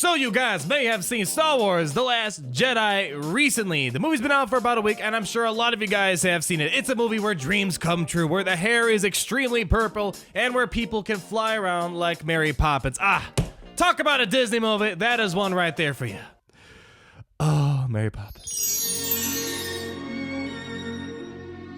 So you guys may have seen Star Wars: The Last Jedi recently. The movie's been out for about a week, and I'm sure a lot of you guys have seen it. It's a movie where dreams come true, where the hair is extremely purple, and where people can fly around like Mary Poppins. Talk about a Disney movie. That is one right there for you. Oh, Mary Poppins.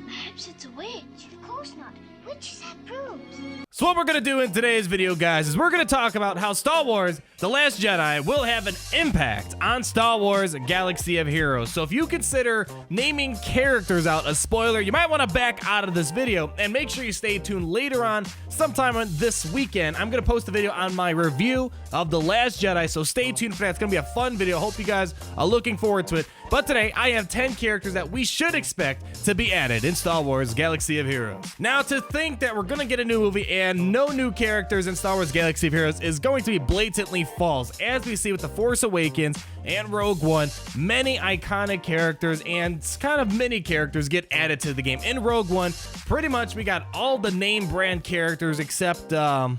Perhaps it's a witch. Of course not. Witches have brooms. So what we're going to do in today's video, guys, is we're going to talk about how Star Wars: The Last Jedi will have an impact on Star Wars Galaxy of Heroes. So if you consider naming characters out a spoiler, you might want to back out of this video, and make sure you stay tuned later on, sometime this weekend. I'm going to post a video on my review of The Last Jedi, so stay tuned for that. It's going to be a fun video. Hope you guys are looking forward to it. But today, I have 10 characters that we should expect to be added in Star Wars Galaxy of Heroes. Now, to think that we're going to get a new movie and no new characters in Star Wars Galaxy of Heroes is going to be blatantly false. As we see with The Force Awakens and Rogue One, many iconic characters and kind of mini characters get added to the game. In Rogue One, pretty much we got all the name brand characters except Saw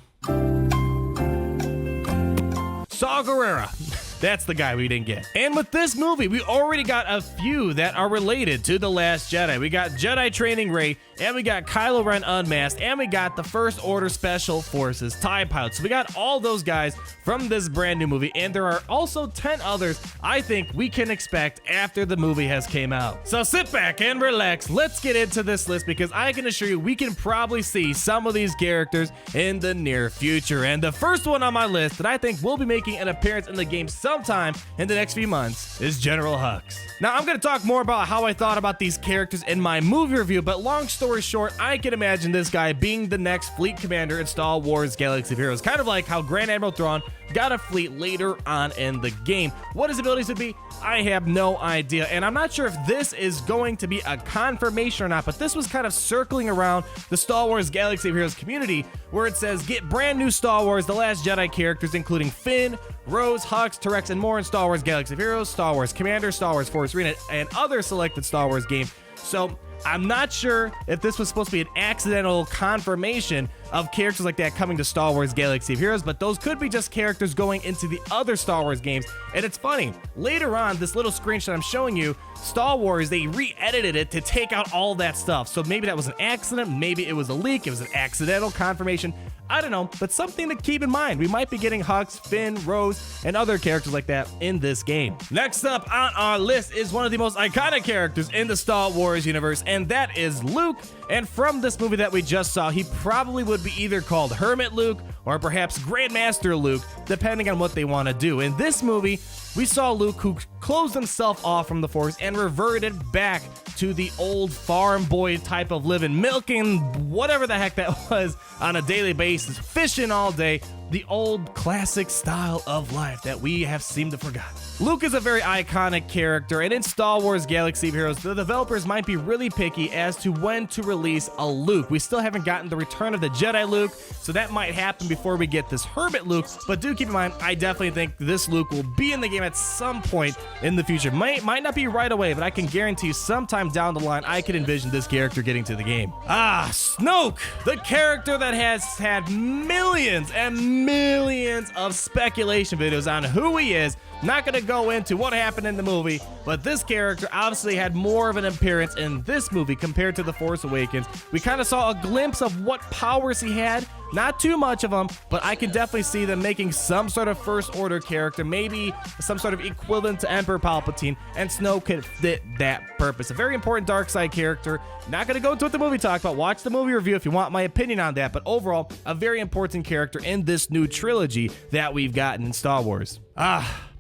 Gerrera. That's the guy we didn't get. And with this movie, we already got a few that are related to The Last Jedi. We got Jedi Training Rey, and we got Kylo Ren Unmasked, and we got the First Order Special Forces TIE Pilots. So we got all those guys from this brand new movie, and there are also 10 others I think we can expect after the movie has came out. So sit back and relax. Let's get into this list, because I can assure you we can probably see some of these characters in the near future. And the first one on my list that I think will be making an appearance in the game sometime in the next few months is General Hux. Now, I'm going to talk more about how I thought about these characters in my movie review, but long story short, I can imagine this guy being the next fleet commander in Star Wars Galaxy of Heroes, kind of like how Grand Admiral Thrawn got a fleet later on in the game. What his abilities would be, I have no idea, and I'm not sure if this is going to be a confirmation or not, but this was kind of circling around the Star Wars Galaxy of Heroes community, where it says get brand new Star Wars The Last Jedi characters, including Finn, Rose, Hux, Terex, and more in Star Wars Galaxy of Heroes, Star Wars Commander, Star Wars Force Arena, and other selected Star Wars games. So I'm not sure if this was supposed to be an accidental confirmation of characters like that coming to Star Wars Galaxy of Heroes, but those could be just characters going into the other Star Wars games. And it's funny, later on, this little screenshot I'm showing you, Star Wars, they re-edited it to take out all that stuff. So maybe that was an accident, maybe it was a leak, it was an accidental confirmation. I don't know, but something to keep in mind. We might be getting Hux, Finn, Rose, and other characters like that in this game. Next up on our list is one of the most iconic characters in the Star Wars universe, and that is Luke. And from this movie that we just saw, he probably would be either called Hermit Luke or perhaps Grandmaster Luke, depending on what they want to do. In this movie, we saw Luke who closed himself off from the Force and reverted back to the old farm boy type of living, milking whatever the heck that was on a daily basis, fishing all day, the old classic style of life that we have seemed to forget. Luke is a very iconic character, and in Star Wars Galaxy of Heroes, the developers might be really picky as to when to release a Luke. We still haven't gotten the Return of the Jedi Luke, so that might happen before we get this Hermit Luke, but do keep in mind, I definitely think this Luke will be in the game at some point in the future. Might not be right away, but I can guarantee you sometime down the line, I can envision this character getting to the game. Snoke, the character that has had millions and millions of speculation videos on who he is. Not gonna go into what happened in the movie, but this character obviously had more of an appearance in this movie compared to The Force Awakens. We kind of saw a glimpse of what powers he had, not too much of them, but I can definitely see them making some sort of First Order character, maybe some sort of equivalent to Emperor Palpatine, and Snoke could fit that purpose. A very important Darkseid character. Not gonna go into what the movie talked about. Watch the movie review if you want my opinion on that, but overall, a very important character in this new trilogy that we've gotten in Star Wars.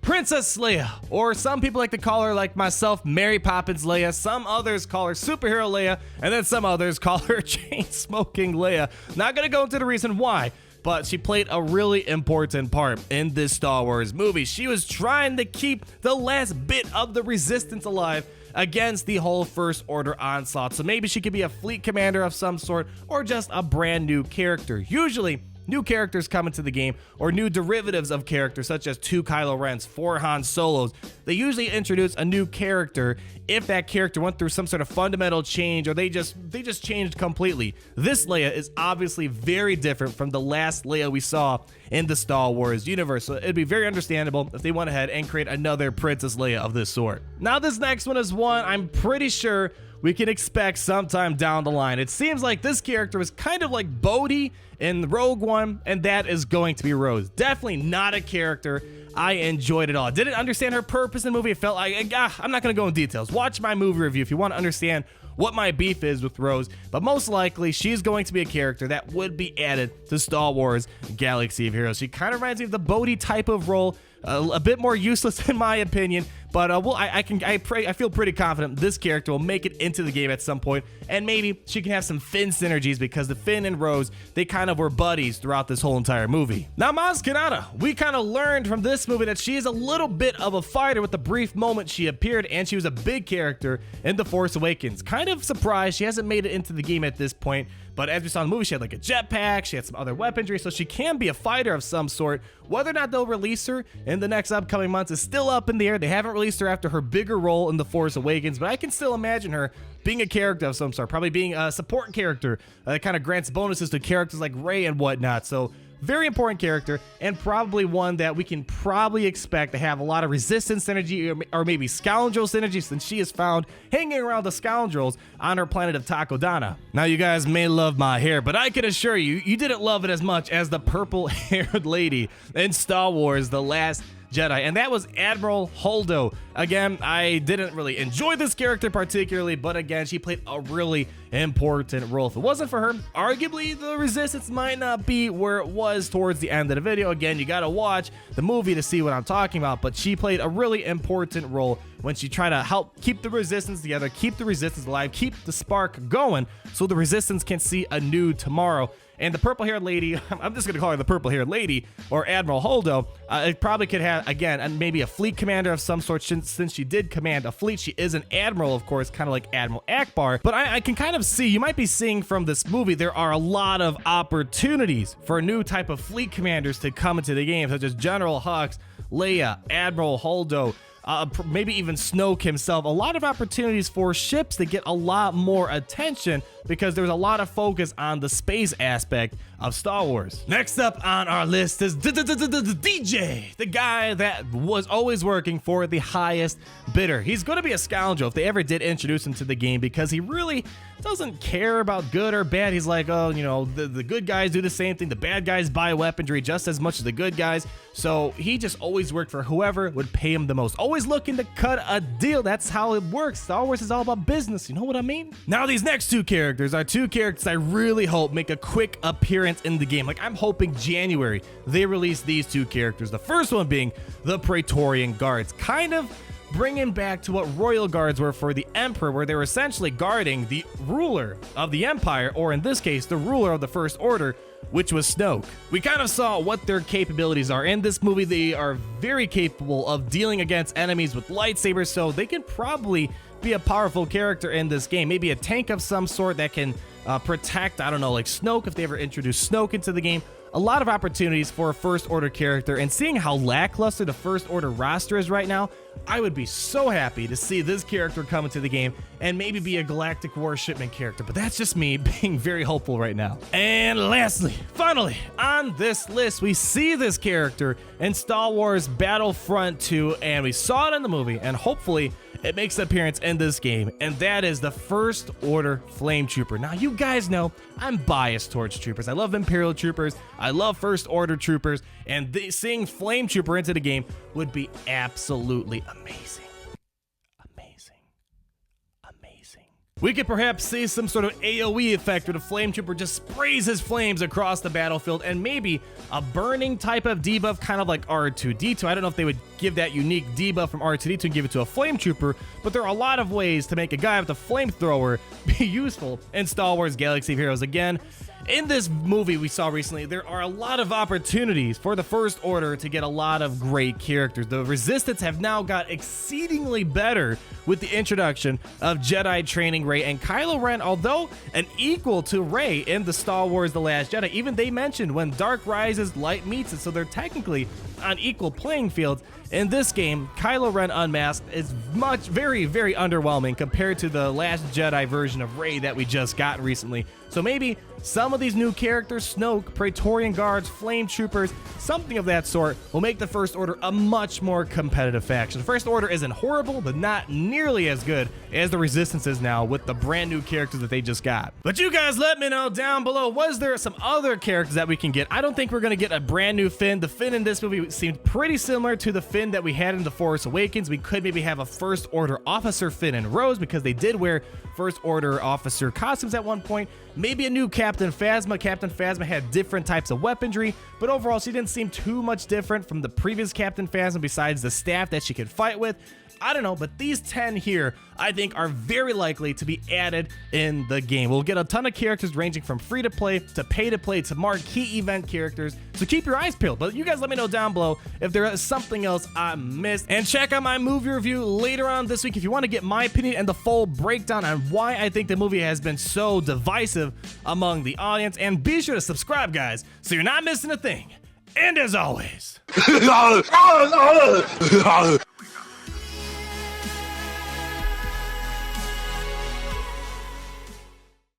Princess Leia, or some people like to call her, like myself, Mary Poppins Leia. Some others call her Superhero Leia, and then some others call her Chain-Smoking Leia. Not gonna go into the reason why, but she played a really important part in this Star Wars movie. She was trying to keep the last bit of the Resistance alive against the whole First Order onslaught. So maybe she could be a fleet commander of some sort, or just a brand new character. Usually, new characters come into the game, or new derivatives of characters such as 2 Kylo Rens, 4 Han Solos. They usually introduce a new character if that character went through some sort of fundamental change, or they just changed completely. This Leia is obviously very different from the last Leia we saw in the Star Wars universe, so it'd be very understandable if they went ahead and create another Princess Leia of this sort. Now this next one is one I'm pretty sure we can expect sometime down the line. It seems like this character is kind of like Bodhi in Rogue One, and that is going to be Rose. Definitely not a character I enjoyed at all. Didn't understand her purpose in the movie. It felt like, I'm not going to go in details. Watch my movie review if you want to understand what my beef is with Rose, but most likely she's going to be a character that would be added to Star Wars Galaxy of Heroes. She kind of reminds me of the Bodhi type of role, a bit more useless in my opinion, but I feel pretty confident this character will make it into the game at some point, and maybe she can have some Finn synergies because the Finn and Rose, they kind of were buddies throughout this whole entire movie. Now Maz Kanata, we kind of learned from this movie that she is a little bit of a fighter with the brief moment she appeared, and she was a big character in The Force Awakens. Kind of surprised she hasn't made it into the game at this point, but as we saw in the movie, she had like a jetpack, she had some other weaponry, so she can be a fighter of some sort. Whether or not they'll release her in the next upcoming months is still up in the air. They haven't released her after her bigger role in The Force Awakens, but I can still imagine her being a character of some sort, probably being a support character that kind of grants bonuses to characters like Rey and whatnot. So very important character, and probably one that we can probably expect to have a lot of resistance synergy, or maybe scoundrel synergy, since she is found hanging around the scoundrels on her planet of Takodana. Now you guys may love my hair, but I can assure you, you didn't love it as much as the purple-haired lady in Star Wars The Last Jedi, and that was Admiral Hold. Again, I didn't really enjoy this character particularly, but again, she played a really important role. If it wasn't for her, arguably the resistance might not be where it was towards the end of the video. Again, you gotta watch the movie to see what I'm talking about, but she played a really important role when she tried to help keep the resistance together, keep the resistance alive, keep the spark going, so the resistance can see a new tomorrow. And the purple-haired lady, I'm just going to call her the purple-haired lady, or Admiral Holdo, it probably could have, again, maybe a fleet commander of some sort, since she did command a fleet. She is an admiral, of course, kind of like Admiral Akbar. But I can kind of see, you might be seeing from this movie, there are a lot of opportunities for a new type of fleet commanders to come into the game, such as General Hux, Leia, Admiral Holdo, maybe even Snoke himself. A lot of opportunities for ships to get a lot more attention because there's a lot of focus on the space aspect of Star Wars. Next up on our list is DJ, the guy that was always working for the highest bidder. He's going to be a scoundrel if they ever did introduce him to the game, because he really doesn't care about good or bad. He's like, oh, you know, the good guys do the same thing. The bad guys buy weaponry just as much as the good guys. So he just always worked for whoever would pay him the most. Always looking to cut a deal. That's how it works. Star Wars is all about business. You know what I mean? Now these next two characters are two characters I really hope make a quick appearance in the game. Like, I'm hoping January they release these two characters. The first one being the Praetorian Guards, kind of bringing back to what royal guards were for the Emperor, where they were essentially guarding the ruler of the Empire, or in this case, the ruler of the First Order, which was Snoke. We kind of saw what their capabilities are. In this movie, they are very capable of dealing against enemies with lightsabers, so they can probably be a powerful character in this game. Maybe a tank of some sort that can protect, I don't know, like Snoke, if they ever introduce Snoke into the game. A lot of opportunities for a First Order character, and seeing how lackluster the First Order roster is right now, I would be so happy to see this character come into the game and maybe be a Galactic Warshipment character, but that's just me being very hopeful right now. And lastly, finally, on this list, we see this character in Star Wars Battlefront 2, and we saw it in the movie, and hopefully it makes an appearance in this game, and that is the First Order Flametrooper. Now, you guys know I'm biased towards troopers. I love Imperial troopers, I love First Order troopers, and seeing Flametrooper into the game would be absolutely amazing. We could perhaps see some sort of AoE effect where the Flametrooper just sprays his flames across the battlefield, and maybe a burning type of debuff, kind of like R2-D2. I don't know if they would give that unique debuff from R2-D2 and give it to a Flametrooper, but there are a lot of ways to make a guy with a flamethrower be useful in Star Wars Galaxy of Heroes. Again, in this movie we saw recently, there are a lot of opportunities for the First Order to get a lot of great characters. The Resistance have now got exceedingly better with the introduction of Jedi training Rey and Kylo Ren. Although an equal to Rey in the Star Wars The Last Jedi, even they mentioned when dark rises, light meets it, so they're technically on equal playing fields. In this game, Kylo Ren unmasked is very underwhelming compared to the Last Jedi version of Rey that we just got recently. So maybe some of these new characters, Snoke, Praetorian Guards, Flametroopers, something of that sort, will make the First Order a much more competitive faction. The First Order isn't horrible, but not nearly as good as the Resistance is now with the brand new characters that they just got. But you guys let me know down below, was there some other characters that we can get? I don't think we're going to get a brand new Finn. The Finn in this movie seemed pretty similar to the Finn that we had in The Force Awakens. We could maybe have a First Order officer Finn and Rose because they did wear First Order officer costumes at one point. Maybe a new Captain Phasma. Captain Phasma had different types of weaponry, but overall she didn't seem too much different from the previous Captain Phasma besides the staff that she could fight with. I don't know, but these 10 here, I think, are very likely to be added in the game. We'll get a ton of characters ranging from free-to-play to pay-to-play to marquee event characters, so keep your eyes peeled. But you guys let me know down below if there is something else I missed. And check out my movie review later on this week if you want to get my opinion and the full breakdown on why I think the movie has been so divisive among the audience. And be sure to subscribe, guys, so you're not missing a thing. And as always...